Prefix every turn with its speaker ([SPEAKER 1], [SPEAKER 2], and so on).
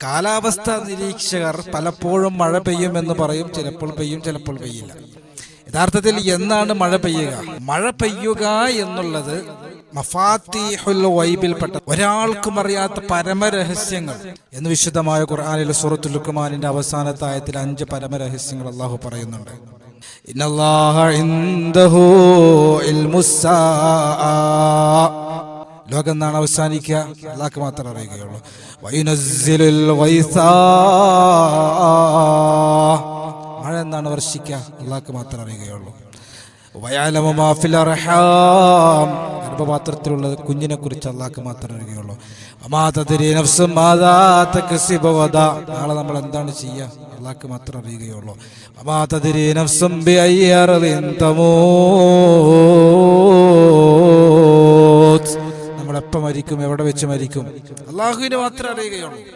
[SPEAKER 1] കാലാവസ്ഥാ നിരീക്ഷകർ പലപ്പോഴും മഴ പെയ്യുമെന്ന് പറയും, ചിലപ്പോൾ പെയ്യും, ചിലപ്പോൾ പെയ്യില്ല. യഥാർത്ഥത്തിൽ എന്നാണ് മഴ പെയ്യുക? മഴ പെയ്യുക എന്നുള്ളത് മഫാത്തിഹുൽ ഗൈബിൽപ്പെട്ട, ഒരാൾക്കും അറിയാത്ത പരമരഹസ്യങ്ങൾ എന്ന് വിശുദ്ധമായ ഖുർആനിൽ സൂറത്തുൽ ലുഖ്മാനിന്റെ അവസാനത്തെ ആയത്തിൽ 5 പരമരഹസ്യങ്ങൾ അല്ലാഹു പറയുന്നുണ്ട്. ഇന്നല്ലാഹ ഇൻദഹു ഇൽമുസ്സാഅ, ലോകം എന്നാണ് അവസാനിക്കുക അല്ലാഹുക്ക് മാത്രമേ അറിയുകയുള്ളൂ. വയുനസ്സിലുൽ ഗൈസ, മഴ എന്നാണ് വർഷിക്കുക അല്ലാഹുക്ക് മാത്രമേ അറിയുകയുള്ളൂ. വയഅലമു മാ ഫിൽ അർഹാം, ഗർഭപാത്രത്തിലുള്ള കുഞ്ഞിനെ കുറിച്ച് അല്ലാഹുക്ക് മാത്രമേ അറിയുകയുള്ളൂ. വമാ തദ്രി നഫ്സും മാദാ തക്സിബു ഗദാ, നാളെ നമ്മൾ എന്താണ് ചെയ്യുക അല്ലാഹുക്ക് മാത്രമേ അറിയുകയുള്ളൂ. വമാ തദ്രി നഫ്സും ബിഅയ്യി അർദിൻ തമൂത്, നമ്മൾ എപ്പോൾ മരിക്കും, എവിടെ വെച്ച് മരിക്കും, അല്ലാഹുവിന് മാത്രമേ അറിയുകയുള്ളൂ.